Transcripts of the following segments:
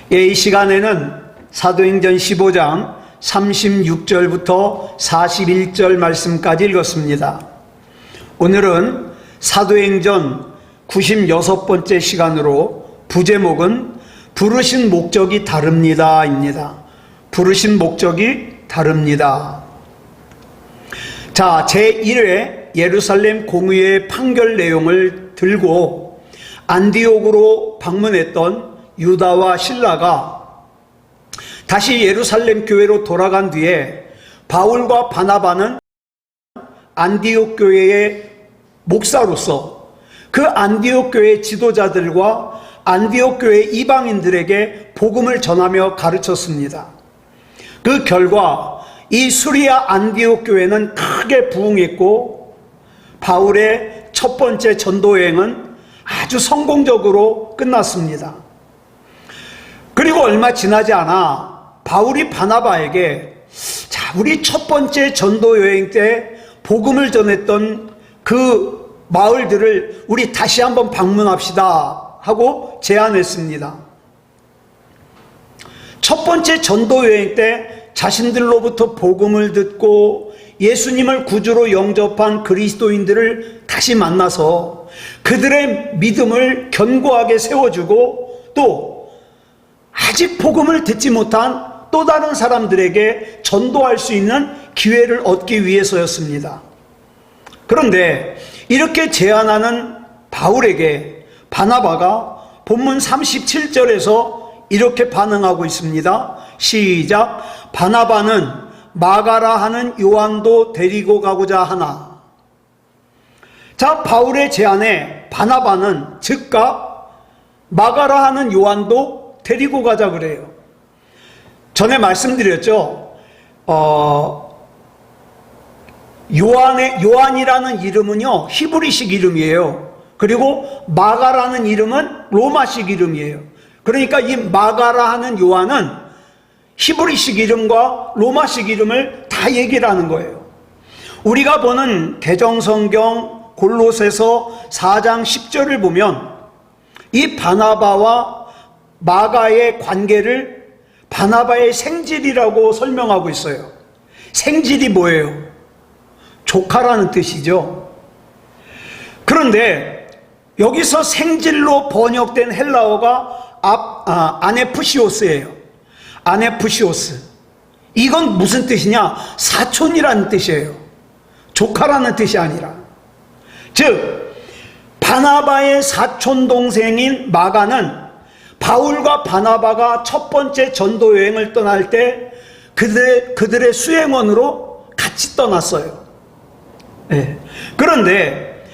이 시간에는 사도행전 15장 36절부터 41절 말씀까지 읽었습니다. 오늘은 사도행전 96번째 시간으로 부제목은 부르신 목적이 다릅니다 입니다. 부르신 목적이 다릅니다. 자, 제1회 예루살렘 공의회 판결 내용을 들고 안디옥으로 방문했던 유다와 실라가 다시 예루살렘 교회로 돌아간 뒤에 바울과 바나바는 안디옥 교회의 목사로서 그 안디옥 교회 지도자들과 안디옥 교회 이방인들에게 복음을 전하며 가르쳤습니다. 그 결과 이 수리아 안디옥 교회는 크게 부흥했고 바울의 첫 번째 전도 여행은 아주 성공적으로 끝났습니다. 그리고 얼마 지나지 않아 바울이 바나바에게 우리 첫 번째 전도 여행 때 복음을 전했던 그 마을들을 우리 다시 한번 방문합시다 하고 제안했습니다. 첫 번째 전도 여행 때 자신들로부터 복음을 듣고 예수님을 구주로 영접한 그리스도인들을 다시 만나서 그들의 믿음을 견고하게 세워주고 또 아직 복음을 듣지 못한 또 다른 사람들에게 전도할 수 있는 기회를 얻기 위해서였습니다. 그런데 이렇게 제안하는 바울에게 바나바가 본문 37절에서 이렇게 반응하고 있습니다. 시작. 바나바는 마가라 하는 요한도 데리고 가고자 하나. 자, 바울의 제안에 바나바는 즉각 마가라 하는 요한도 데리고 가자 그래요. 전에 말씀드렸죠. 요한이라는 이름은요 히브리식 이름이에요. 그리고 마가라는 이름은 로마식 이름이에요. 그러니까 이 마가라 하는 요한은 히브리식 이름과 로마식 이름을 다 얘기를 하는 거예요. 우리가 보는 개정성경 골로새서 4장 10절을 보면 이 바나바와 마가의 관계를 바나바의 생질이라고 설명하고 있어요. 생질이 뭐예요? 조카라는 뜻이죠. 그런데 여기서 생질로 번역된 헬라어가 아네푸시오스예요. 아네푸시오스. 이건 무슨 뜻이냐? 사촌이라는 뜻이에요. 조카라는 뜻이 아니라. 즉 바나바의 사촌 동생인 마가는 바울과 바나바가 첫 번째 전도 여행을 떠날 때 그들의 수행원으로 같이 떠났어요. 네. 그런데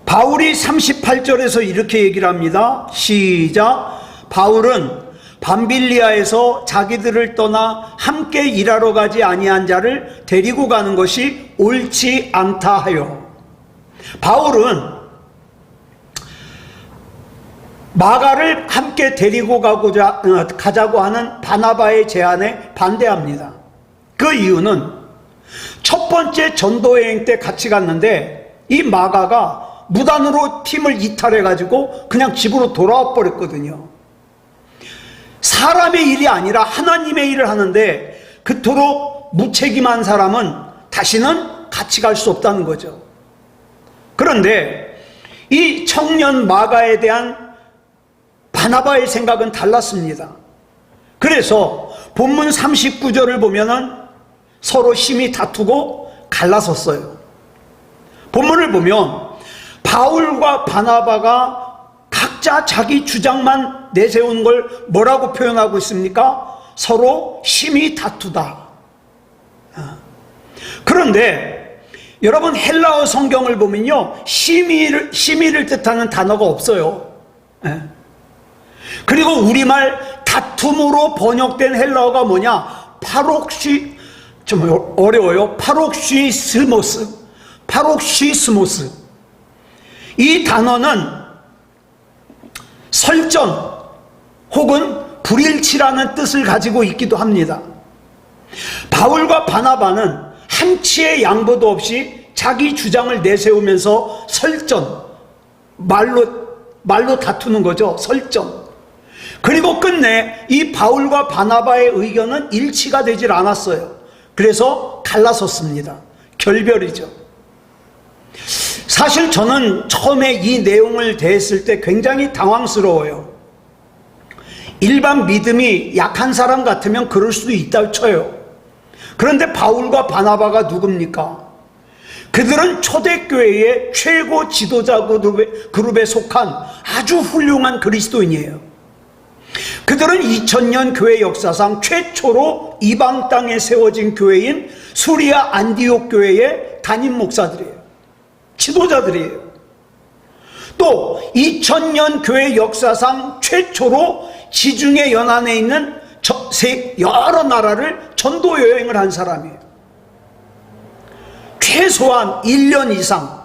바울이 38절에서 이렇게 얘기를 합니다. 시작. 바울은 밤빌리아에서 자기들을 떠나 함께 일하러 가지 아니한 자를 데리고 가는 것이 옳지 않다 하여. 바울은 마가를 함께 데리고 가자고 하는 바나바의 제안에 반대합니다. 그 이유는 첫 번째 전도여행 때 같이 갔는데 이 마가가 무단으로 팀을 이탈해가지고 그냥 집으로 돌아와 버렸거든요. 사람의 일이 아니라 하나님의 일을 하는데 그토록 무책임한 사람은 다시는 같이 갈 수 없다는 거죠. 그런데 이 청년 마가에 대한 바나바의 생각은 달랐습니다. 그래서 본문 39절을 보면은 서로 심히 다투고 갈라섰어요. 본문을 보면 바울과 바나바가 각자 자기 주장만 내세운 걸 뭐라고 표현하고 있습니까? 서로 심히 다투다. 그런데 여러분 헬라어 성경을 보면요 심의를 뜻하는 단어가 없어요. 그리고 우리말 다툼으로 번역된 헬라어가 뭐냐? 좀 어려워요. 파록시스모스. 이 단어는 설전 혹은 불일치라는 뜻을 가지고 있기도 합니다. 바울과 바나바는 한치의 양보도 없이 자기 주장을 내세우면서 설전, 말로 다투는 거죠. 설전. 그리고 끝내 이 바울과 바나바의 의견은 일치가 되질 않았어요. 그래서 갈라섰습니다. 결별이죠. 사실 저는 처음에 이 내용을 대했을 때 굉장히 당황스러워요. 일반 믿음이 약한 사람 같으면 그럴 수도 있다고 쳐요. 그런데 바울과 바나바가 누굽니까? 그들은 초대교회의 최고 지도자 그룹에 속한 아주 훌륭한 그리스도인이에요. 그들은 2000년 교회 역사상 최초로 이방 땅에 세워진 교회인 수리아 안디옥 교회의 담임 목사들이에요. 지도자들이에요. 또 2000년 교회 역사상 최초로 지중해 연안에 있는 여러 나라를 전도 여행을 한 사람이에요. 최소한 1년 이상,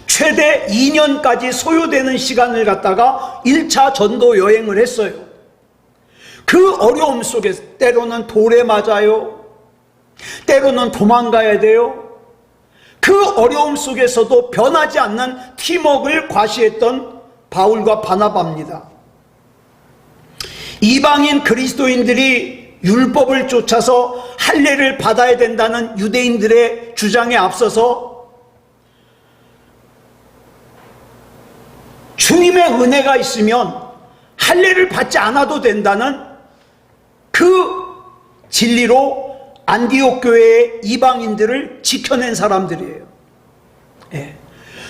최대 2년까지 소요되는 시간을 갖다가 1차 전도 여행을 했어요. 그 어려움 속에 때로는 돌에 맞아요. 때로는 도망가야 돼요. 그 어려움 속에서도 변하지 않는 팀워크를 과시했던 바울과 바나바입니다. 이방인 그리스도인들이 율법을 쫓아서 할례를 받아야 된다는 유대인들의 주장에 앞서서 주님의 은혜가 있으면 할례를 받지 않아도 된다는 그 진리로 안디옥 교회의 이방인들을 지켜낸 사람들이에요. 예.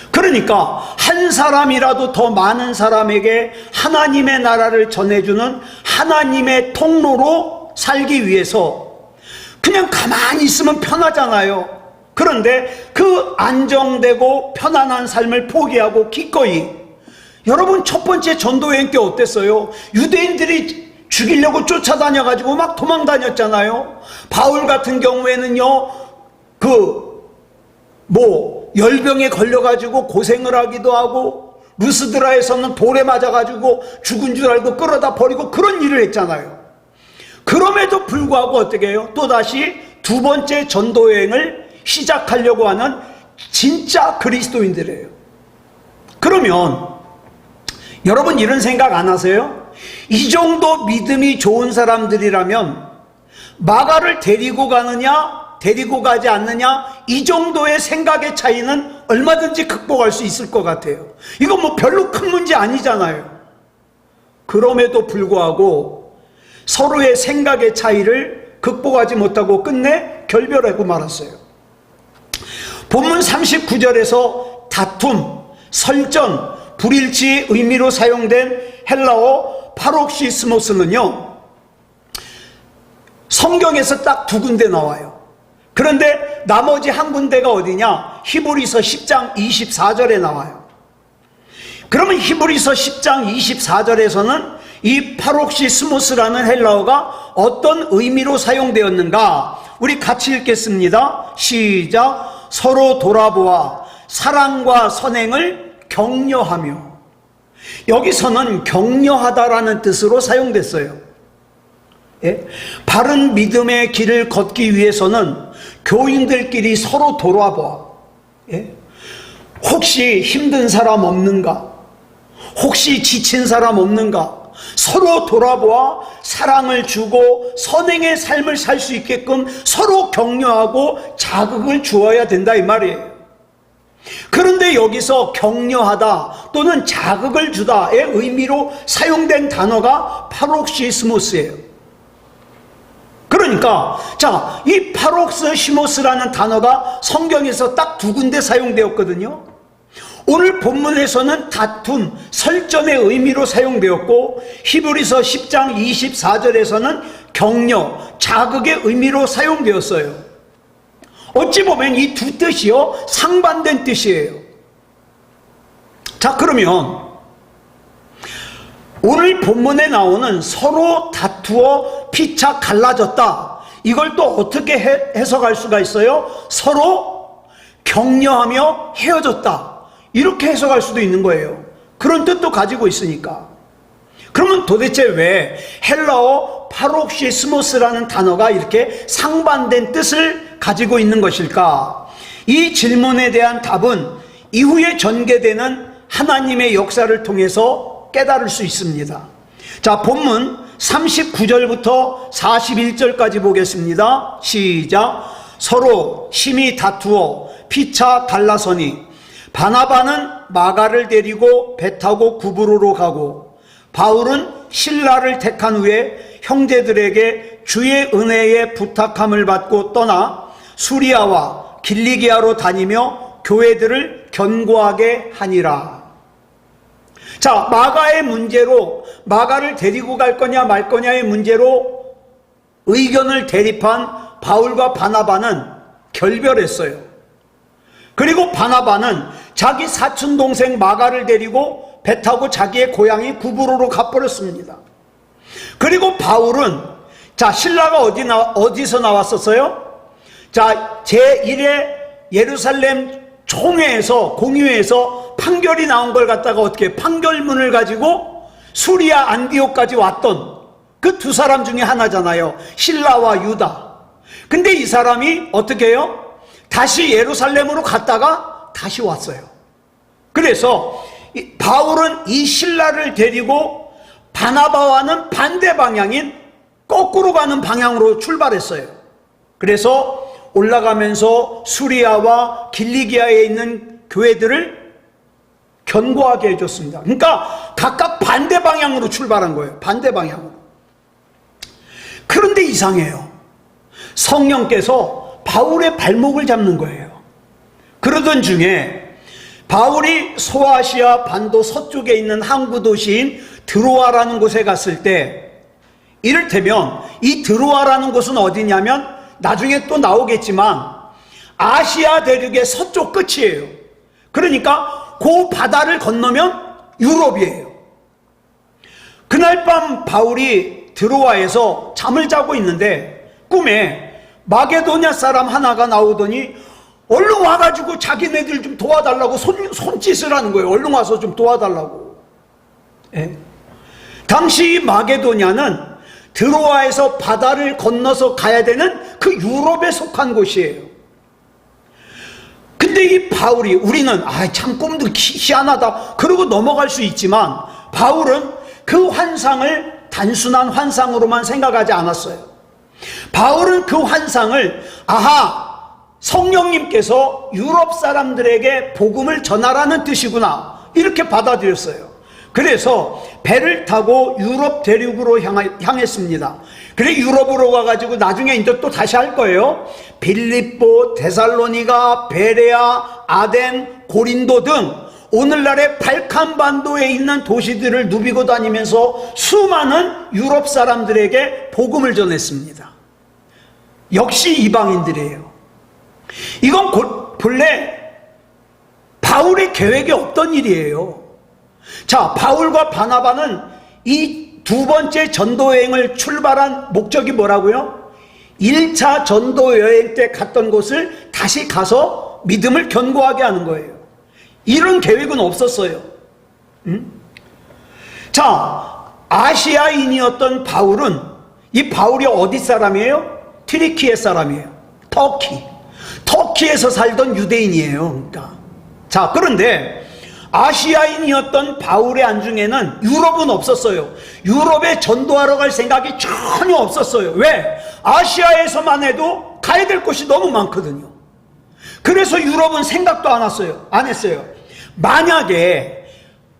그러니까 한 사람이라도 더 많은 사람에게 하나님의 나라를 전해주는 하나님의 통로로 살기 위해서 그냥 가만히 있으면 편하잖아요. 그런데 그 안정되고 편안한 삶을 포기하고 기꺼이, 여러분 첫 번째 전도여행 때 어땠어요? 유대인들이 죽이려고 쫓아다녀가지고 막 도망다녔잖아요. 바울 같은 경우에는요, 열병에 걸려가지고 고생을 하기도 하고, 루스드라에서는 돌에 맞아가지고 죽은 줄 알고 끌어다 버리고 그런 일을 했잖아요. 그럼에도 불구하고 어떻게 해요? 또다시 두 번째 전도여행을 시작하려고 하는 진짜 그리스도인들이에요. 그러면 여러분 이런 생각 안 하세요? 이 정도 믿음이 좋은 사람들이라면 마가를 데리고 가느냐 데리고 가지 않느냐, 이 정도의 생각의 차이는 얼마든지 극복할 수 있을 것 같아요. 이건 뭐 별로 큰 문제 아니잖아요. 그럼에도 불구하고 서로의 생각의 차이를 극복하지 못하고 끝내 결별하고 말았어요. 본문 39절에서 다툼, 설전, 불일치의 의미로 사용된 헬라어 파록시스모스는요, 성경에서 딱 두 군데 나와요. 그런데 나머지 한 군데가 어디냐? 히브리서 10장 24절에 나와요. 그러면 히브리서 10장 24절에서는 이 파록시스모스라는 헬라어가 어떤 의미로 사용되었는가? 우리 같이 읽겠습니다. 시작. 서로 돌아보아 사랑과 선행을 격려하며. 여기서는 격려하다라는 뜻으로 사용됐어요. 예? 바른 믿음의 길을 걷기 위해서는 교인들끼리 서로 돌아봐. 예? 혹시 힘든 사람 없는가? 혹시 지친 사람 없는가? 서로 돌아보아 사랑을 주고 선행의 삶을 살 수 있게끔 서로 격려하고 자극을 주어야 된다 이 말이에요. 그런데 여기서 격려하다 또는 자극을 주다의 의미로 사용된 단어가 파록시스모스예요. 그러니까 이 파록시스모스라는 단어가 성경에서 딱 두 군데 사용되었거든요. 오늘 본문에서는 다툼, 설전의 의미로 사용되었고, 히브리서 10장 24절에서는 격려, 자극의 의미로 사용되었어요. 어찌 보면 이 두 뜻이요 상반된 뜻이에요. 자, 그러면 오늘 본문에 나오는 서로 다투어 피차 갈라졌다, 이걸 또 어떻게 해석할 수가 있어요? 서로 격려하며 헤어졌다, 이렇게 해석할 수도 있는 거예요. 그런 뜻도 가지고 있으니까. 그러면 도대체 왜 헬라어 파록시스모스라는 단어가 이렇게 상반된 뜻을 가지고 있는 것일까? 이 질문에 대한 답은 이후에 전개되는 하나님의 역사를 통해서 깨달을 수 있습니다. 자, 본문 39절부터 41절까지 보겠습니다. 시작. 서로 심히 다투어 피차 갈라서니 바나바는 마가를 데리고 배 타고 구브로로 가고 바울은 실라를 택한 후에 형제들에게 주의 은혜에 부탁함을 받고 떠나 수리아와 길리기아로 다니며 교회들을 견고하게 하니라. 자, 마가의 문제로, 마가를 데리고 갈 거냐 말 거냐의 문제로 의견을 대립한 바울과 바나바는 결별했어요. 그리고 바나바는 자기 사촌 동생 마가를 데리고 배 타고 자기의 고향인 구브로로 가버렸습니다. 그리고 바울은, 자, 신라가 어디서 나왔었어요? 자, 제1회 예루살렘 총회에서, 공의회에서 판결이 나온 걸 갖다가 어떻게 판결문을 가지고 수리아 안디옥까지 왔던 그 두 사람 중에 하나잖아요. 신라와 유다. 근데 이 사람이 어떻게 해요? 다시 예루살렘으로 갔다가 다시 왔어요. 그래서 바울은 이 신라를 데리고 바나바와는 반대 방향인 거꾸로 가는 방향으로 출발했어요. 그래서 올라가면서 수리아와 길리기아에 있는 교회들을 견고하게 해줬습니다. 그러니까 각각 반대 방향으로 출발한 거예요. 반대 방향으로. 그런데 이상해요. 성령께서 바울의 발목을 잡는 거예요. 그러던 중에 바울이 소아시아 반도 서쪽에 있는 항구 도시인 드로아라는 곳에 갔을 때, 이를테면 이 드로아라는 곳은 어디냐면 나중에 또 나오겠지만 아시아 대륙의 서쪽 끝이에요. 그러니까 그 바다를 건너면 유럽이에요. 그날 밤 바울이 드로아에서 잠을 자고 있는데 꿈에 마게도냐 사람 하나가 나오더니 얼른 와가지고 자기네들 좀 도와달라고 손짓을 하는 거예요. 얼른 와서 좀 도와달라고. 예. 당시 마게도냐는 드로아에서 바다를 건너서 가야 되는 그 유럽에 속한 곳이에요. 근데 이 바울이, 우리는 참 꿈도 희한하다 그러고 넘어갈 수 있지만, 바울은 그 환상을 단순한 환상으로만 생각하지 않았어요. 바울은 그 환상을 성령님께서 유럽 사람들에게 복음을 전하라는 뜻이구나, 이렇게 받아들였어요. 그래서 배를 타고 유럽 대륙으로 향했습니다. 그래 유럽으로 가가지고 나중에 이제 또 다시 할 거예요. 빌립보, 데살로니가, 베레아, 아덴, 고린도 등 오늘날의 발칸반도에 있는 도시들을 누비고 다니면서 수많은 유럽 사람들에게 복음을 전했습니다. 역시 이방인들이에요. 이건 본래 바울의 계획에 없던 일이에요. 자, 바울과 바나바는 이 두 번째 전도 여행을 출발한 목적이 뭐라고요? 1차 전도 여행 때 갔던 곳을 다시 가서 믿음을 견고하게 하는 거예요. 이런 계획은 없었어요. 자, 아시아인이었던 바울은, 이 바울이 어디 사람이에요? 트리키에 사람이에요. 터키에서 살던 유대인이에요. 그러니까. 자, 그런데 아시아인이었던 바울의 안중에는 유럽은 없었어요. 유럽에 전도하러 갈 생각이 전혀 없었어요. 왜? 아시아에서만 해도 가야 될 곳이 너무 많거든요. 그래서 유럽은 생각도 안 했어요. 만약에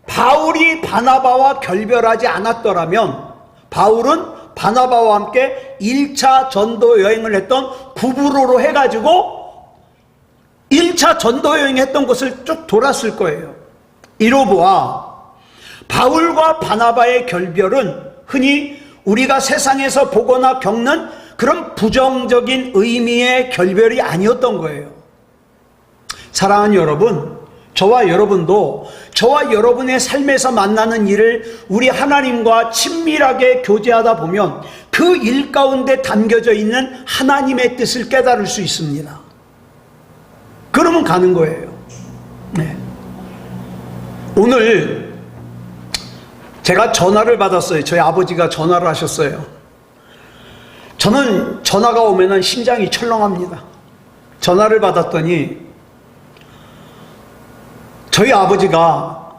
바울이 바나바와 결별하지 않았더라면 바울은 바나바와 함께 1차 전도 여행을 했던 구브로로 해가지고 1차 전도 여행했던 곳을 쭉 돌았을 거예요. 이로보아 바울과 바나바의 결별은 흔히 우리가 세상에서 보거나 겪는 그런 부정적인 의미의 결별이 아니었던 거예요. 사랑하는 여러분, 저와 여러분도 저와 여러분의 삶에서 만나는 일을 우리 하나님과 친밀하게 교제하다 보면 그 일 가운데 담겨져 있는 하나님의 뜻을 깨달을 수 있습니다. 그러면 가는 거예요. 네. 오늘 제가 전화를 받았어요. 저희 아버지가 전화를 하셨어요. 저는 전화가 오면은 심장이 철렁합니다. 전화를 받았더니 저희 아버지가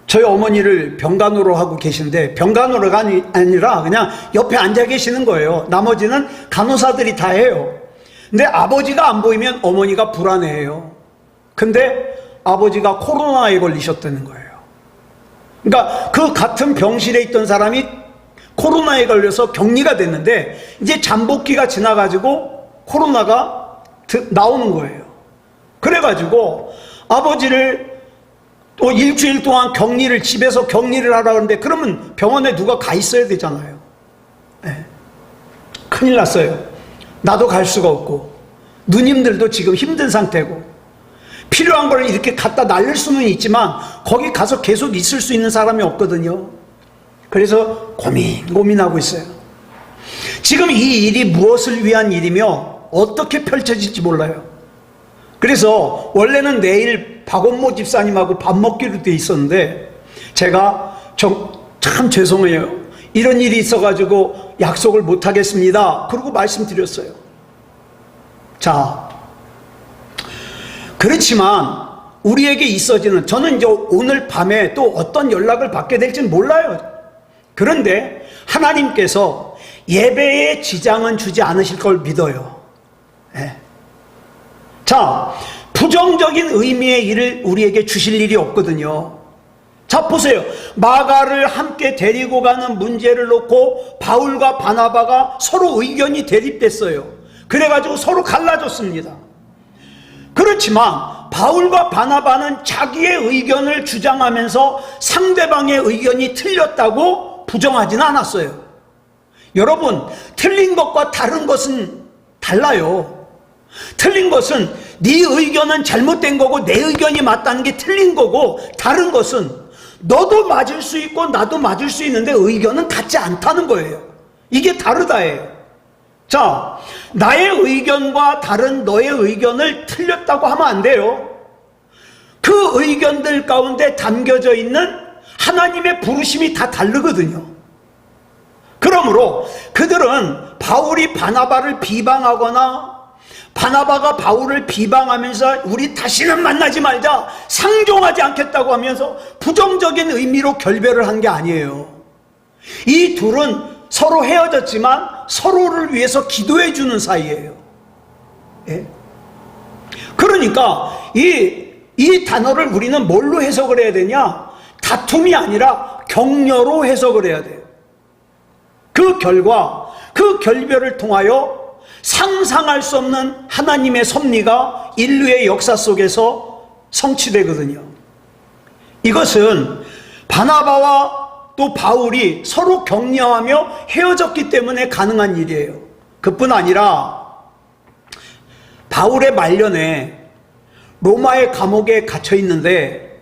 저희 어머니를 병간호로 하고 계신데, 병간호가 아니라 그냥 옆에 앉아 계시는 거예요. 나머지는 간호사들이 다 해요. 근데 아버지가 안 보이면 어머니가 불안해해요. 근데 아버지가 코로나에 걸리셨다는 거예요. 그러니까 그 같은 병실에 있던 사람이 코로나에 걸려서 격리가 됐는데, 이제 잠복기가 지나가지고 코로나가 나오는 거예요. 그래가지고 아버지를 또 일주일 동안 집에서 격리를 하라 그러는데, 그러면 병원에 누가 가 있어야 되잖아요. 네. 큰일 났어요. 나도 갈 수가 없고, 누님들도 지금 힘든 상태고, 필요한 걸 이렇게 갖다 날릴 수는 있지만 거기 가서 계속 있을 수 있는 사람이 없거든요. 그래서 고민하고 있어요. 지금 이 일이 무엇을 위한 일이며 어떻게 펼쳐질지 몰라요. 그래서 원래는 내일 박원모 집사님하고 밥 먹기로 돼 있었는데, 제가 참 죄송해요, 이런 일이 있어가지고 약속을 못 하겠습니다, 그러고 말씀드렸어요. 자, 그렇지만 우리에게 있어지는, 저는 이제 오늘 밤에 또 어떤 연락을 받게 될지는 몰라요. 그런데 하나님께서 예배에 지장은 주지 않으실 걸 믿어요. 네. 자, 부정적인 의미의 일을 우리에게 주실 일이 없거든요. 자, 보세요. 마가를 함께 데리고 가는 문제를 놓고 바울과 바나바가 서로 의견이 대립됐어요. 그래가지고 서로 갈라졌습니다. 그렇지만 바울과 바나바는 자기의 의견을 주장하면서 상대방의 의견이 틀렸다고 부정하지는 않았어요. 여러분, 틀린 것과 다른 것은 달라요. 틀린 것은 네 의견은 잘못된 거고 내 의견이 맞다는 게 틀린 거고, 다른 것은 너도 맞을 수 있고 나도 맞을 수 있는데 의견은 같지 않다는 거예요. 이게 다르다예요. 자, 나의 의견과 다른 너의 의견을 틀렸다고 하면 안 돼요. 그 의견들 가운데 담겨져 있는 하나님의 부르심이 다 다르거든요. 그러므로 그들은 바울이 바나바를 비방하거나 바나바가 바울을 비방하면서 우리 다시는 만나지 말자, 상종하지 않겠다고 하면서 부정적인 의미로 결별을 한 게 아니에요. 이 둘은 서로 헤어졌지만 서로를 위해서 기도해 주는 사이예요. 예? 그러니까 이 단어를 우리는 뭘로 해석을 해야 되냐? 다툼이 아니라 격려로 해석을 해야 돼요. 그 결과, 그 결별을 통하여 상상할 수 없는 하나님의 섭리가 인류의 역사 속에서 성취되거든요. 이것은 바나바와 또 바울이 서로 격려하며 헤어졌기 때문에 가능한 일이에요. 그뿐 아니라 바울의 말년에 로마의 감옥에 갇혀 있는데,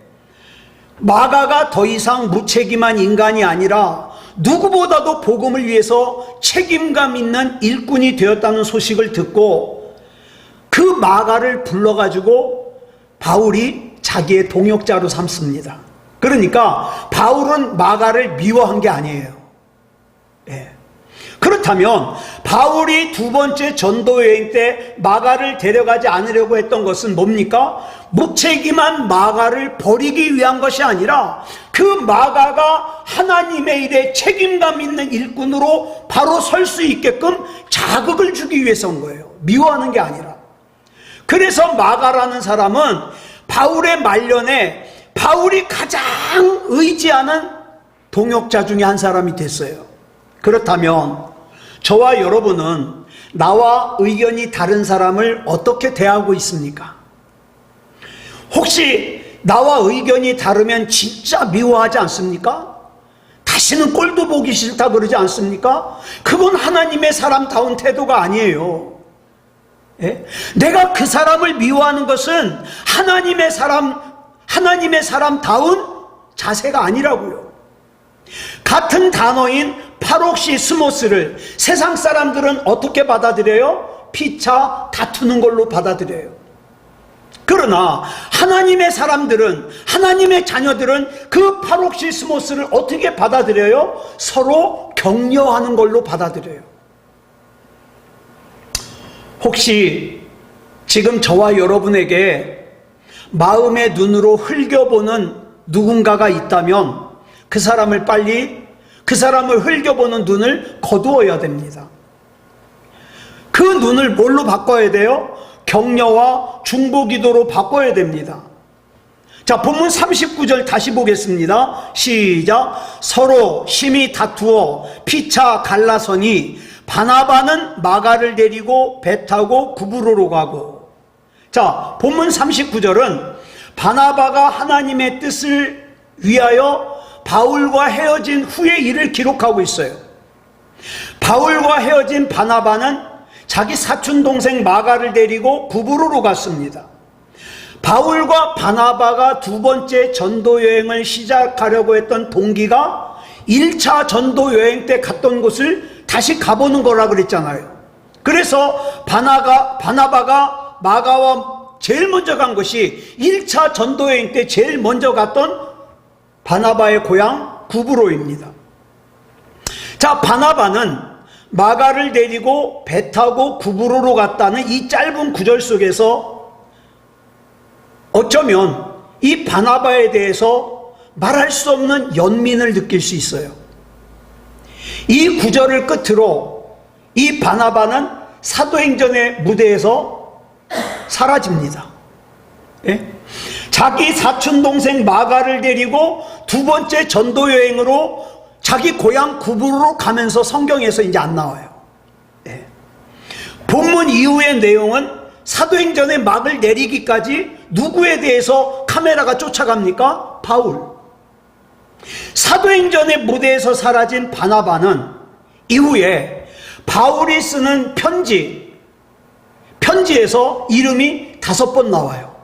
마가가 더 이상 무책임한 인간이 아니라 누구보다도 복음을 위해서 책임감 있는 일꾼이 되었다는 소식을 듣고 그 마가를 불러가지고 바울이 자기의 동역자로 삼습니다. 그러니까 바울은 마가를 미워한 게 아니에요. 예. 그렇다면 바울이 두 번째 전도 여행 때 마가를 데려가지 않으려고 했던 것은 뭡니까? 무책임한 마가를 버리기 위한 것이 아니라 그 마가가 하나님의 일에 책임감 있는 일꾼으로 바로 설 수 있게끔 자극을 주기 위해서인 거예요. 미워하는 게 아니라. 그래서 마가라는 사람은 바울의 말년에 바울이 가장 의지하는 동역자 중에 한 사람이 됐어요. 그렇다면 저와 여러분은 나와 의견이 다른 사람을 어떻게 대하고 있습니까? 혹시 나와 의견이 다르면 진짜 미워하지 않습니까? 다시는 꼴도 보기 싫다 그러지 않습니까? 그건 하나님의 사람다운 태도가 아니에요. 예? 내가 그 사람을 미워하는 것은 하나님의 사람다운 자세가 아니라고요. 같은 단어인 파록시스모스를 세상 사람들은 어떻게 받아들여요? 피차 다투는 걸로 받아들여요. 그러나 하나님의 사람들은, 하나님의 자녀들은 그 파록시스모스를 어떻게 받아들여요? 서로 격려하는 걸로 받아들여요. 혹시 지금 저와 여러분에게 마음의 눈으로 흘겨보는 누군가가 있다면 그 사람을 그 사람을 흘겨보는 눈을 거두어야 됩니다. 그 눈을 뭘로 바꿔야 돼요? 격려와 중보기도로 바꿔야 됩니다. 자, 본문 39절 다시 보겠습니다. 시작. 서로 심히 다투어 피차 갈라서니 바나바는 마가를 데리고 배 타고 구브로로 가고. 자, 본문 39절은 바나바가 하나님의 뜻을 위하여 바울과 헤어진 후의 일을 기록하고 있어요. 바울과 헤어진 바나바는 자기 사촌 동생 마가를 데리고 구브로로 갔습니다. 바울과 바나바가 두 번째 전도 여행을 시작하려고 했던 동기가 1차 전도 여행 때 갔던 곳을 다시 가보는 거라 그랬잖아요. 그래서 바나바가 마가와 제일 먼저 간 것이 1차 전도 여행 때 제일 먼저 갔던 바나바의 고향 구브로입니다. 자, 바나바는 마가를 데리고 배 타고 구브로로 갔다는 이 짧은 구절 속에서 어쩌면 이 바나바에 대해서 말할 수 없는 연민을 느낄 수 있어요. 이 구절을 끝으로 이 바나바는 사도행전의 무대에서 사라집니다. 예? 자기 사촌동생 마가를 데리고 두 번째 전도 여행으로 자기 고향 구브로로 가면서 성경에서 이제 안 나와요. 예. 본문 이후의 내용은 사도행전의 막을 내리기까지 누구에 대해서 카메라가 쫓아갑니까? 바울. 사도행전의 무대에서 사라진 바나바는 이후에 바울이 쓰는 편지에서 이름이 5번 나와요.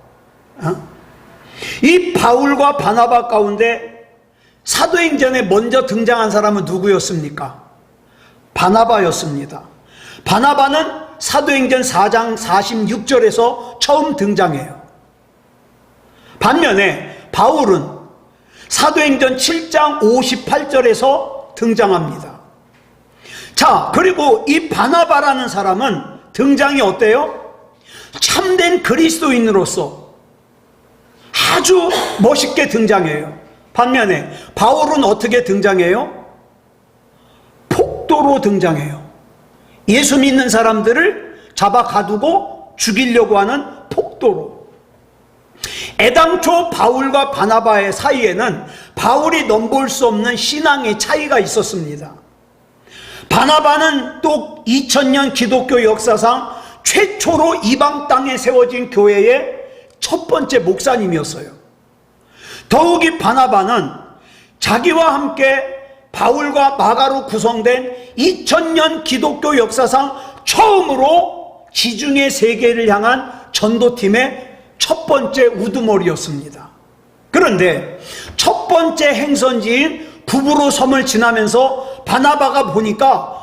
이 바울과 바나바 가운데 사도행전에 먼저 등장한 사람은 누구였습니까? 바나바였습니다. 바나바는 사도행전 4장 46절에서 처음 등장해요. 반면에 바울은 사도행전 7장 58절에서 등장합니다. 자, 그리고 이 바나바라는 사람은 등장이 어때요? 참된 그리스도인으로서 아주 멋있게 등장해요. 반면에 바울은 어떻게 등장해요? 폭도로 등장해요. 예수 믿는 사람들을 잡아 가두고 죽이려고 하는 폭도로. 애당초 바울과 바나바의 사이에는 바울이 넘볼 수 없는 신앙의 차이가 있었습니다. 바나바는 또 2000년 기독교 역사상 최초로 이방 땅에 세워진 교회의 첫 번째 목사님이었어요. 더욱이 바나바는 자기와 함께 바울과 마가로 구성된 2000년 기독교 역사상 처음으로 지중해 세계를 향한 전도팀의 첫 번째 우두머리였습니다. 그런데 첫 번째 행선지인 구브로 섬을 지나면서 바나바가 보니까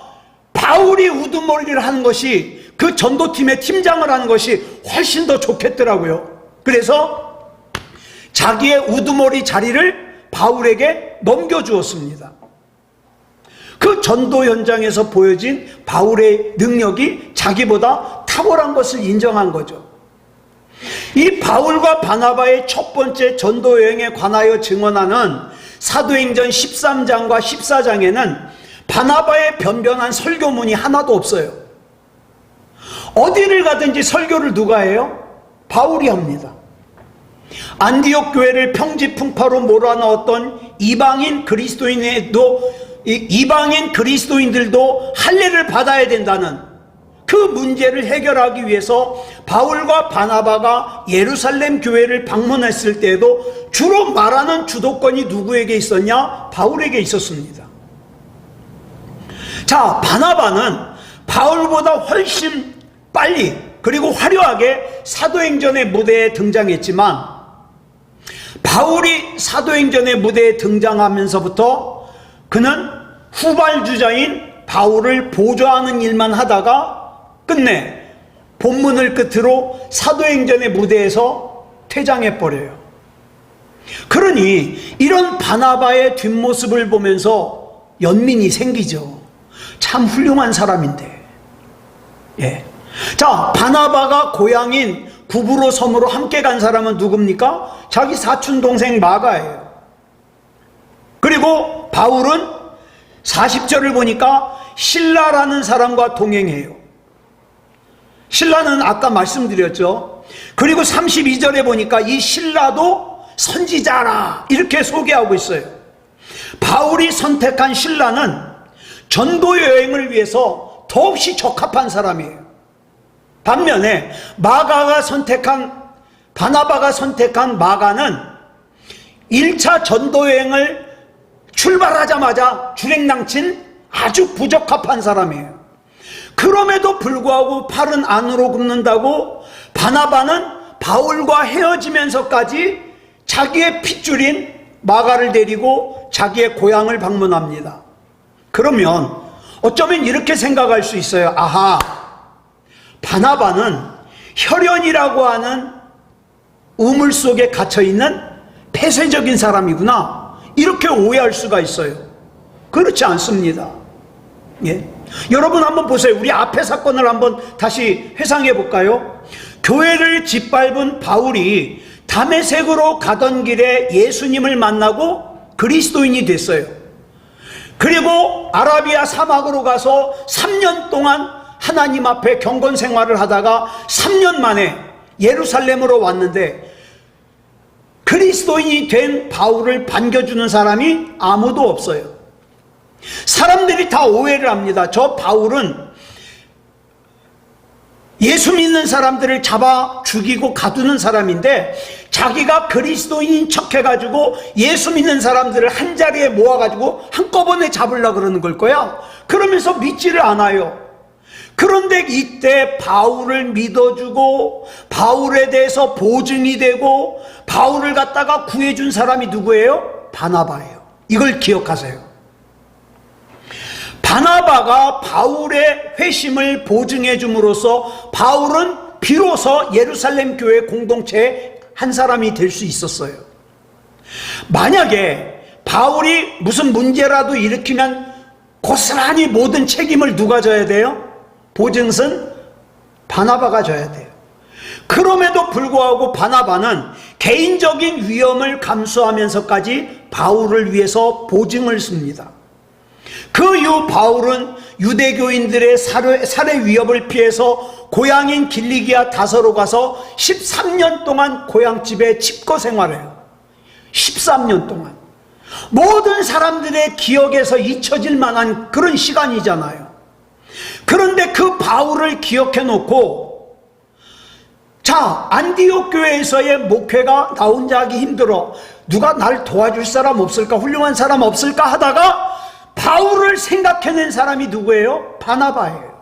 바울이 우두머리를 하는 것이, 그 전도팀의 팀장을 하는 것이 훨씬 더 좋겠더라고요. 그래서 자기의 우두머리 자리를 바울에게 넘겨주었습니다. 그 전도 현장에서 보여진 바울의 능력이 자기보다 탁월한 것을 인정한 거죠. 이 바울과 바나바의 첫 번째 전도 여행에 관하여 증언하는 사도행전 13장과 14장에는 바나바의 변변한 설교문이 하나도 없어요. 어디를 가든지 설교를 누가 해요? 바울이 합니다. 안디옥 교회를 평지풍파로 몰아넣었던 이방인 그리스도인들도 할례를 받아야 된다는 그 문제를 해결하기 위해서 바울과 바나바가 예루살렘 교회를 방문했을 때에도 주로 말하는 주도권이 누구에게 있었냐? 바울에게 있었습니다. 자, 바나바는 바울보다 훨씬 빨리 그리고 화려하게 사도행전의 무대에 등장했지만, 바울이 사도행전의 무대에 등장하면서부터 그는 후발주자인 바울을 보좌하는 일만 하다가 끝내 본문을 끝으로 사도행전의 무대에서 퇴장해버려요. 그러니 이런 바나바의 뒷모습을 보면서 연민이 생기죠. 참 훌륭한 사람인데. 예. 자, 바나바가 고향인 구브로 섬으로 함께 간 사람은 누굽니까? 자기 사촌 동생 마가예요. 그리고 바울은 40절을 보니까 실라라는 사람과 동행해요. 실라는 아까 말씀드렸죠. 그리고 32절에 보니까 이 실라도 선지자라 이렇게 소개하고 있어요. 바울이 선택한 실라는 전도 여행을 위해서 더없이 적합한 사람이에요. 반면에 바나바가 선택한 마가는 1차 전도 여행을 출발하자마자 주랭랑친 아주 부적합한 사람이에요. 그럼에도 불구하고 팔은 안으로 굽는다고 바나바는 바울과 헤어지면서까지 자기의 핏줄인 마가를 데리고 자기의 고향을 방문합니다. 그러면 어쩌면 이렇게 생각할 수 있어요. 아하, 바나바는 혈연이라고 하는 우물 속에 갇혀있는 폐쇄적인 사람이구나, 이렇게 오해할 수가 있어요. 그렇지 않습니다. 예. 여러분 한번 보세요. 우리 앞의 사건을 한번 다시 회상해 볼까요? 교회를 짓밟은 바울이 다메섹으로 가던 길에 예수님을 만나고 그리스도인이 됐어요. 그리고 아라비아 사막으로 가서 3년 동안 하나님 앞에 경건 생활을 하다가 3년 만에 예루살렘으로 왔는데 그리스도인이 된 바울을 반겨주는 사람이 아무도 없어요. 사람들이 다 오해를 합니다. 저 바울은 예수 믿는 사람들을 잡아 죽이고 가두는 사람인데 자기가 그리스도인인 척 해가지고 예수 믿는 사람들을 한자리에 모아가지고 한꺼번에 잡으려고 그러는 걸 거야. 그러면서 믿지를 않아요. 그런데 이때 바울을 믿어주고 바울에 대해서 보증이 되고 바울을 갖다가 구해준 사람이 누구예요? 바나바예요. 이걸 기억하세요. 바나바가 바울의 회심을 보증해 줌으로써 바울은 비로소 예루살렘 교회 공동체의 한 사람이 될 수 있었어요. 만약에 바울이 무슨 문제라도 일으키면 고스란히 모든 책임을 누가 져야 돼요? 보증은 바나바가 져야 돼요. 그럼에도 불구하고 바나바는 개인적인 위험을 감수하면서까지 바울을 위해서 보증을 씁니다. 그 이후 바울은 유대교인들의 살해 위협을 피해서 고향인 길리기아 다서로 가서 13년 동안 고향집에 칩거 생활해요. 13년 동안. 모든 사람들의 기억에서 잊혀질 만한 그런 시간이잖아요. 그런데 그 바울을 기억해 놓고, 자, 안디옥 교회에서의 목회가 나 혼자 하기 힘들어, 누가 날 도와줄 사람 없을까, 훌륭한 사람 없을까 하다가 바울을 생각해낸 사람이 누구예요? 바나바예요.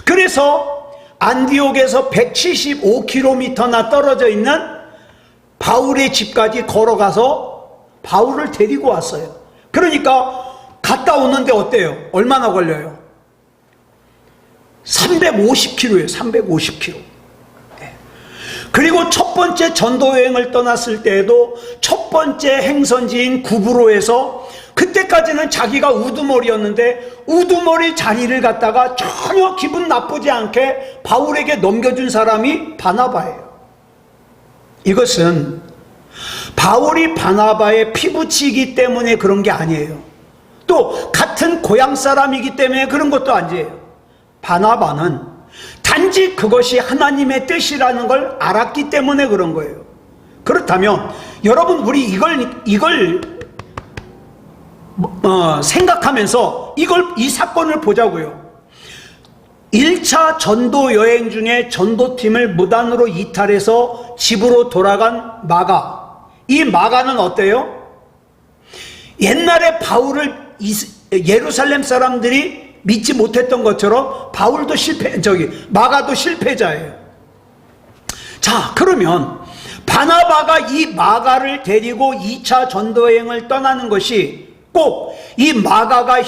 그래서 안디옥에서 175km나 떨어져 있는 바울의 집까지 걸어가서 바울을 데리고 왔어요. 그러니까 갔다 오는데 어때요? 얼마나 걸려요? 350km예요. 350km. 그리고 첫 번째 전도 여행을 떠났을 때에도 첫 번째 행선지인 구브로에서, 그때까지는 자기가 우두머리였는데 우두머리 자리를 갖다가 전혀 기분 나쁘지 않게 바울에게 넘겨준 사람이 바나바예요. 이것은 바울이 바나바의 피부치이기 때문에 그런 게 아니에요. 또 같은 고향 사람이기 때문에 그런 것도 아니에요. 바나바는 단지 그것이 하나님의 뜻이라는 걸 알았기 때문에 그런 거예요. 그렇다면 여러분, 우리 이걸 생각하면서 이 사건을 보자고요. 1차 전도 여행 중에 전도팀을 무단으로 이탈해서 집으로 돌아간 마가. 이 마가는 어때요? 옛날에 바울을 예루살렘 사람들이 믿지 못했던 것처럼 바울도 마가도 실패자예요. 자, 그러면 바나바가 이 마가를 데리고 2차 전도여행을 떠나는 것이 꼭 이 마가가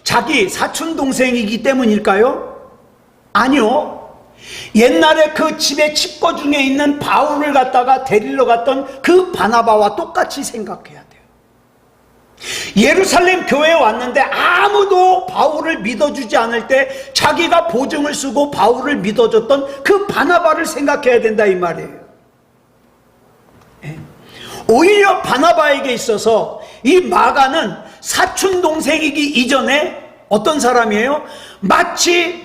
자기 사촌동생이기 때문일까요? 아니요. 옛날에 그 집에 칩거 중에 있는 바울을 갖다가 데리러 갔던 그 바나바와 똑같이 생각해야 돼요. 예루살렘 교회에 왔는데 아무도 바울을 믿어주지 않을 때 자기가 보증을 쓰고 바울을 믿어줬던 그 바나바를 생각해야 된다, 이 말이에요. 오히려 바나바에게 있어서 이 마가는 사촌 동생이기 이전에 어떤 사람이에요? 마치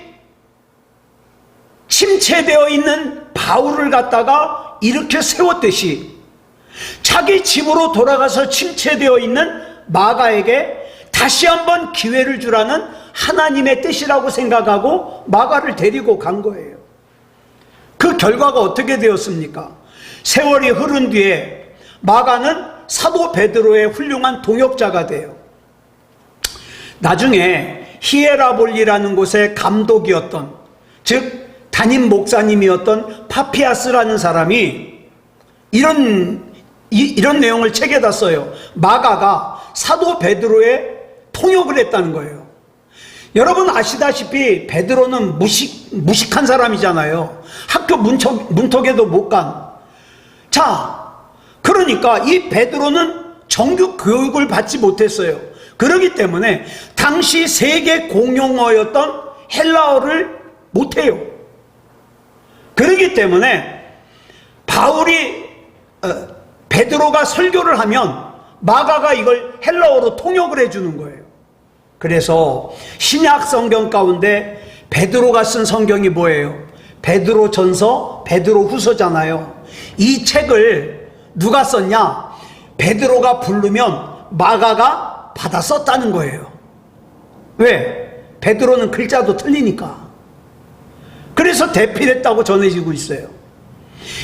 침체되어 있는 바울을 갖다가 이렇게 세웠듯이 자기 집으로 돌아가서 침체되어 있는 마가에게 다시 한번 기회를 주라는 하나님의 뜻이라고 생각하고 마가를 데리고 간 거예요. 그 결과가 어떻게 되었습니까? 세월이 흐른 뒤에 마가는 사도 베드로의 훌륭한 동역자가 돼요. 나중에 히에라볼리라는 곳의 감독이었던, 즉 담임 목사님이었던 파피아스라는 사람이 이런 내용을 책에다 써요. 마가가 사도 베드로의 통역을 했다는 거예요. 여러분 아시다시피 베드로는 무식한 사람이잖아요. 학교 문턱에도 못 간. 자, 그러니까 이 베드로는 정규 교육을 받지 못했어요. 그렇기 때문에 당시 세계 공용어였던 헬라어를 못해요. 그렇기 때문에 베드로가 설교를 하면 마가가 이걸 헬라어로 통역을 해주는 거예요. 그래서 신약 성경 가운데 베드로가 쓴 성경이 뭐예요? 베드로 전서, 베드로 후서잖아요. 이 책을 누가 썼냐? 베드로가 부르면 마가가 받아 썼다는 거예요. 왜? 베드로는 글자도 틀리니까. 그래서 대필했다고 전해지고 있어요.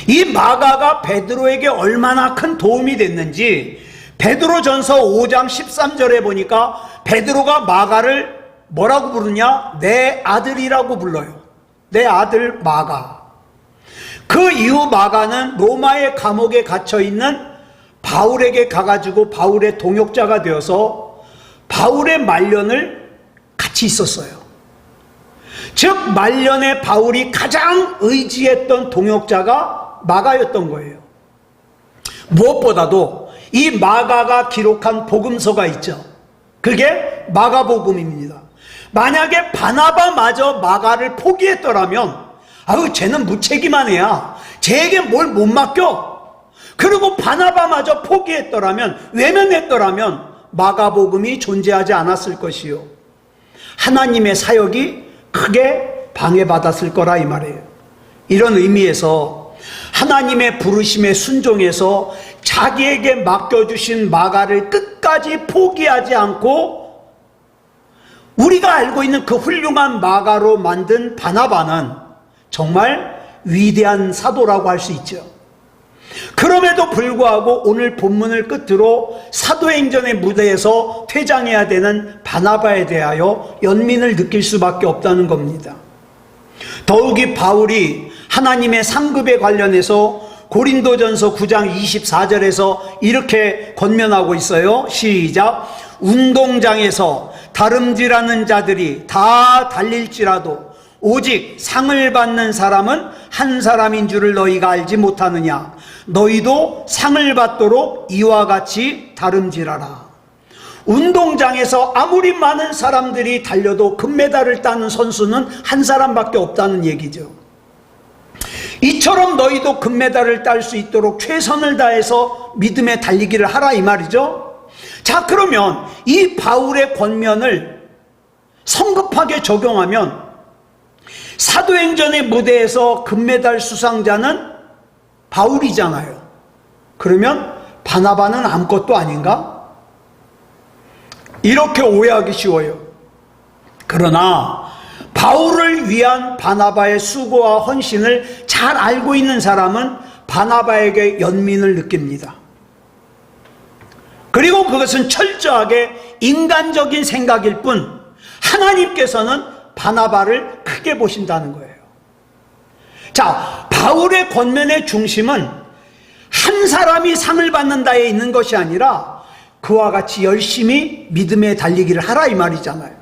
이 마가가 베드로에게 얼마나 큰 도움이 됐는지 베드로전서 5장 13절에 보니까 베드로가 마가를 뭐라고 부르냐? 내 아들이라고 불러요. 내 아들 마가. 그 이후 마가는 로마의 감옥에 갇혀있는 바울에게 가가지고 바울의 동역자가 되어서 바울의 말년을 같이 있었어요. 즉 말년에 바울이 가장 의지했던 동역자가 마가였던 거예요. 무엇보다도 이 마가가 기록한 복음서가 있죠. 그게 마가복음입니다. 만약에 바나바마저 마가를 포기했더라면 아유 쟤는 무책임한 애야, 쟤에게 뭘 못 맡겨, 그리고 바나바마저 포기했더라면, 외면했더라면 마가복음이 존재하지 않았을 것이요, 하나님의 사역이 크게 방해받았을 거라 이 말이에요. 이런 의미에서 하나님의 부르심에 순종해서 자기에게 맡겨주신 마가를 끝까지 포기하지 않고 우리가 알고 있는 그 훌륭한 마가로 만든 바나바는 정말 위대한 사도라고 할 수 있죠. 그럼에도 불구하고 오늘 본문을 끝으로 사도행전의 무대에서 퇴장해야 되는 바나바에 대하여 연민을 느낄 수밖에 없다는 겁니다. 더욱이 바울이 하나님의 상급에 관련해서 고린도전서 9장 24절에서 이렇게 권면하고 있어요. 시작. 운동장에서 다름질하는 자들이 다 달릴지라도 오직 상을 받는 사람은 한 사람인 줄을 너희가 알지 못하느냐. 너희도 상을 받도록 이와 같이 다름질하라. 운동장에서 아무리 많은 사람들이 달려도 금메달을 따는 선수는 한 사람밖에 없다는 얘기죠. 이처럼 너희도 금메달을 딸 수 있도록 최선을 다해서 믿음에 달리기를 하라 이 말이죠. 자, 그러면 이 바울의 권면을 성급하게 적용하면 사도행전의 무대에서 금메달 수상자는 바울이잖아요. 그러면 바나바는 아무것도 아닌가? 이렇게 오해하기 쉬워요. 그러나 바울을 위한 바나바의 수고와 헌신을 잘 알고 있는 사람은 바나바에게 연민을 느낍니다. 그리고 그것은 철저하게 인간적인 생각일 뿐 하나님께서는 바나바를 크게 보신다는 거예요. 자, 바울의 권면의 중심은 한 사람이 상을 받는다에 있는 것이 아니라 그와 같이 열심히 믿음에 달리기를 하라 이 말이잖아요.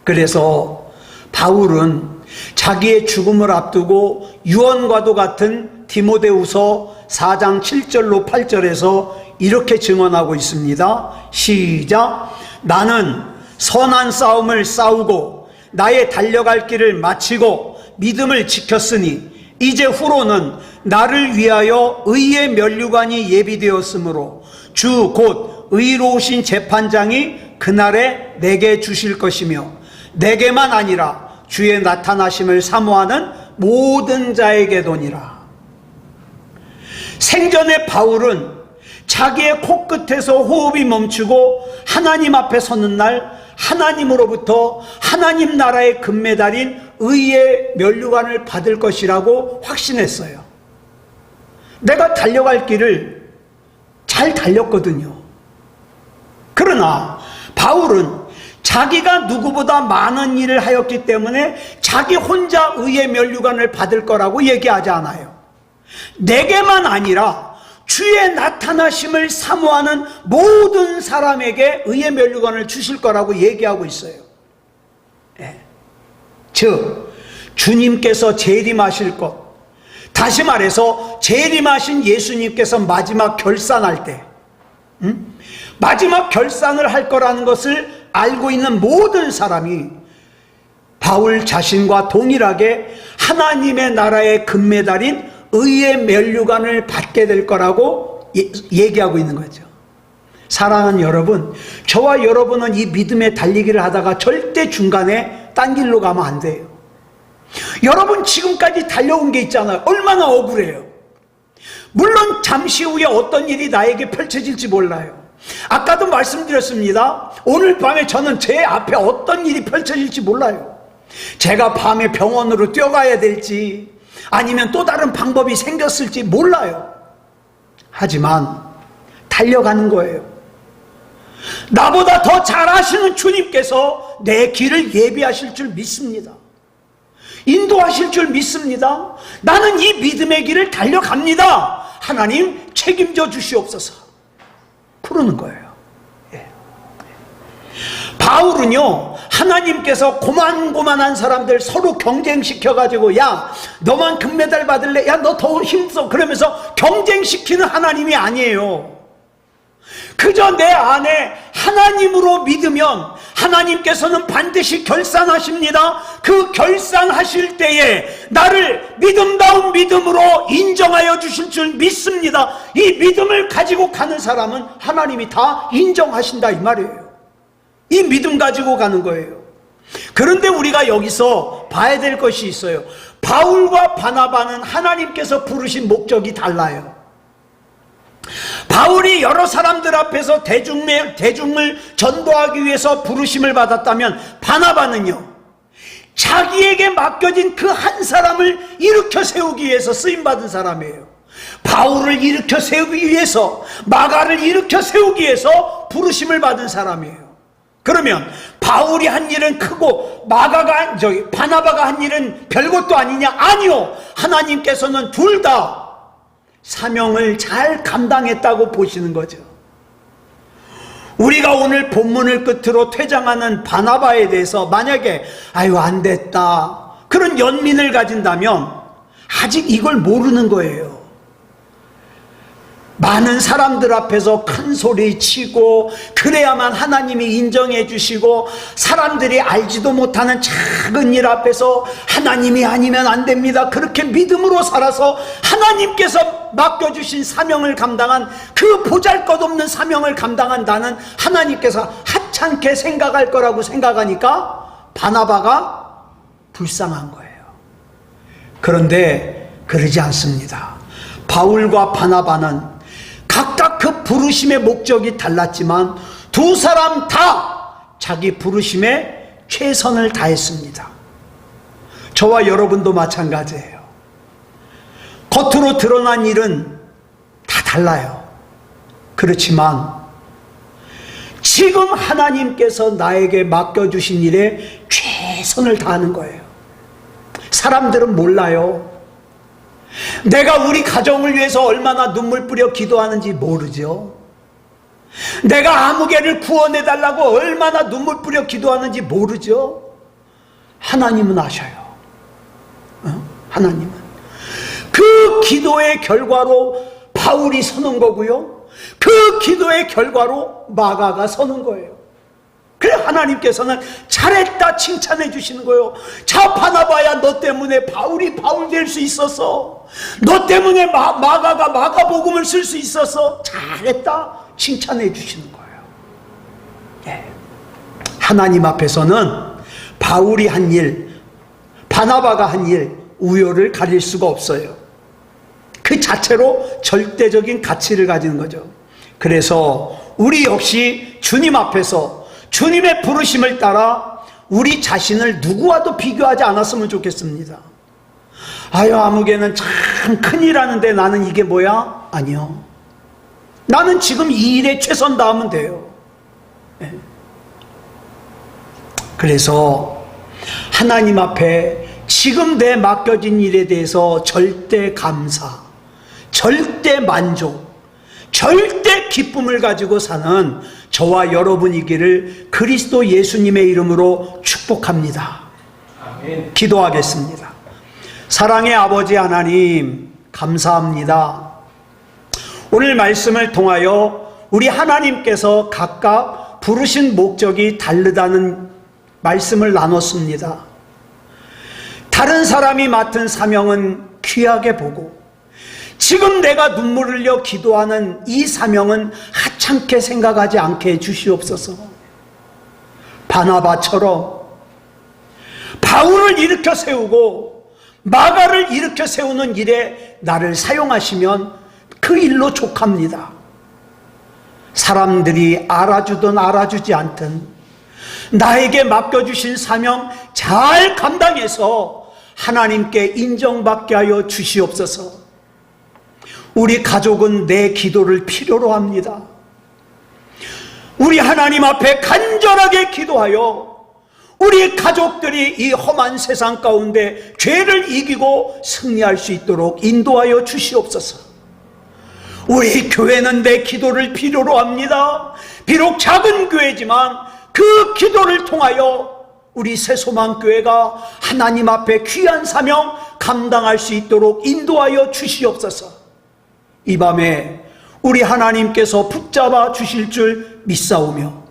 그래서 바울은 자기의 죽음을 앞두고 유언과도 같은 디모데후서 4장 7절로 8절에서 이렇게 증언하고 있습니다. 시작. 나는 선한 싸움을 싸우고 나의 달려갈 길을 마치고 믿음을 지켰으니 이제 후로는 나를 위하여 의의 면류관이 예비되었으므로 주 곧 의로우신 재판장이 그날에 내게 주실 것이며 내게만 아니라 주의 나타나심을 사모하는 모든 자에게도니라. 생전에 바울은 자기의 코끝에서 호흡이 멈추고 하나님 앞에 서는 날 하나님으로부터 하나님 나라의 금메달인 의의 면류관을 받을 것이라고 확신했어요. 내가 달려갈 길을 잘 달렸거든요. 그러나 바울은 자기가 누구보다 많은 일을 하였기 때문에 자기 혼자 의의 면류관을 받을 거라고 얘기하지 않아요. 내게만 아니라 주의 나타나심을 사모하는 모든 사람에게 의의 면류관을 주실 거라고 얘기하고 있어요. 즉 주님께서 재림하실 것, 다시 말해서 재림하신 예수님께서 마지막 결산할 때 마지막 결산을 할 거라는 것을 알고 있는 모든 사람이 바울 자신과 동일하게 하나님의 나라의 금메달인 의의 면류관을 받게 될 거라고 얘기하고 있는 거죠. 사랑하는 여러분, 저와 여러분은 이 믿음의 달리기를 하다가 절대 중간에 딴 길로 가면 안 돼요. 여러분 지금까지 달려온 게 있잖아요. 얼마나 억울해요. 물론 잠시 후에 어떤 일이 나에게 펼쳐질지 몰라요. 아까도 말씀드렸습니다. 오늘 밤에 저는 제 앞에 어떤 일이 펼쳐질지 몰라요. 제가 밤에 병원으로 뛰어가야 될지 아니면 또 다른 방법이 생겼을지 몰라요. 하지만 달려가는 거예요. 나보다 더 잘 아시는 주님께서 내 길을 예비하실 줄 믿습니다. 인도하실 줄 믿습니다. 나는 이 믿음의 길을 달려갑니다. 하나님 책임져 주시옵소서. 그러는 거예요. 바울은요, 하나님께서 고만고만한 사람들 서로 경쟁시켜가지고 야 너만 금메달 받을래? 야 너 더 힘써. 그러면서 경쟁시키는 하나님이 아니에요. 그저 내 안에 하나님으로 믿으면 하나님께서는 반드시 결산하십니다. 그 결산하실 때에 나를 믿음다운 믿음으로 인정하여 주실 줄 믿습니다. 이 믿음을 가지고 가는 사람은 하나님이 다 인정하신다 이 말이에요. 이 믿음 가지고 가는 거예요. 그런데 우리가 여기서 봐야 될 것이 있어요. 바울과 바나바는 하나님께서 부르신 목적이 달라요. 바울이 여러 사람들 앞에서 대중을 전도하기 위해서 부르심을 받았다면 바나바는요, 자기에게 맡겨진 그 한 사람을 일으켜 세우기 위해서 쓰임받은 사람이에요. 바울을 일으켜 세우기 위해서, 마가를 일으켜 세우기 위해서 부르심을 받은 사람이에요. 그러면 바울이 한 일은 크고 바나바가 한 일은 별것도 아니냐? 아니요. 하나님께서는 둘 다 사명을 잘 감당했다고 보시는 거죠. 우리가 오늘 본문을 끝으로 퇴장하는 바나바에 대해서 만약에 아유 안 됐다 그런 연민을 가진다면 아직 이걸 모르는 거예요. 많은 사람들 앞에서 큰 소리 치고 그래야만 하나님이 인정해 주시고, 사람들이 알지도 못하는 작은 일 앞에서 하나님이 아니면 안 됩니다 그렇게 믿음으로 살아서 하나님께서 맡겨주신 사명을 감당한, 그 보잘것없는 사명을 감당한 나는 하나님께서 하찮게 생각할 거라고 생각하니까 바나바가 불쌍한 거예요. 그런데 그러지 않습니다. 바울과 바나바는 각각 그 부르심의 목적이 달랐지만 두 사람 다 자기 부르심에 최선을 다했습니다. 저와 여러분도 마찬가지예요. 겉으로 드러난 일은 다 달라요. 그렇지만 지금 하나님께서 나에게 맡겨주신 일에 최선을 다하는 거예요. 사람들은 몰라요. 내가 우리 가정을 위해서 얼마나 눈물 뿌려 기도하는지 모르죠. 내가 아무개를 구원해달라고 얼마나 눈물 뿌려 기도하는지 모르죠. 하나님은 아셔요. 하나님은. 그 기도의 결과로 바울이 서는 거고요, 그 기도의 결과로 마가가 서는 거예요. 그래 하나님께서는 잘했다 칭찬해 주시는 거예요. 자 바나바야, 너 때문에 바울이 바울 될 수 있었어. 너 때문에 마가가 마가복음을 쓸 수 있었어. 잘했다 칭찬해 주시는 거예요. 하나님 앞에서는 바울이 한 일, 바나바가 한 일, 우열을 가릴 수가 없어요. 그 자체로 절대적인 가치를 가지는 거죠. 그래서 우리 역시 주님 앞에서 주님의 부르심을 따라 우리 자신을 누구와도 비교하지 않았으면 좋겠습니다. 아유, 아무개는 참 큰일 하는데 나는 이게 뭐야? 아니요. 나는 지금 이 일에 최선 다하면 돼요. 그래서 하나님 앞에 지금 내 맡겨진 일에 대해서 절대 감사, 절대 만족, 절대 기쁨을 가지고 사는 저와 여러분이기를 그리스도 예수님의 이름으로 축복합니다. 아멘. 기도하겠습니다. 사랑의 아버지 하나님, 감사합니다. 오늘 말씀을 통하여 우리 하나님께서 각각 부르신 목적이 다르다는 말씀을 나눴습니다. 다른 사람이 맡은 사명은 귀하게 보고 지금 내가 눈물을 흘려 기도하는 이 사명은 하찮게 생각하지 않게 해주시옵소서. 바나바처럼 바울을 일으켜 세우고 마가를 일으켜 세우는 일에 나를 사용하시면 그 일로 족합니다. 사람들이 알아주든 알아주지 않든 나에게 맡겨주신 사명 잘 감당해서 하나님께 인정받게 하여 주시옵소서. 우리 가족은 내 기도를 필요로 합니다. 우리 하나님 앞에 간절하게 기도하여 우리 가족들이 이 험한 세상 가운데 죄를 이기고 승리할 수 있도록 인도하여 주시옵소서. 우리 교회는 내 기도를 필요로 합니다. 비록 작은 교회지만 그 기도를 통하여 우리 새소망교회가 하나님 앞에 귀한 사명 감당할 수 있도록 인도하여 주시옵소서. 이 밤에 우리 하나님께서 붙잡아 주실 줄 믿사오며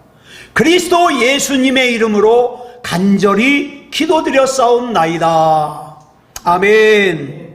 그리스도 예수님의 이름으로 간절히 기도드렸사옵나이다. 아멘.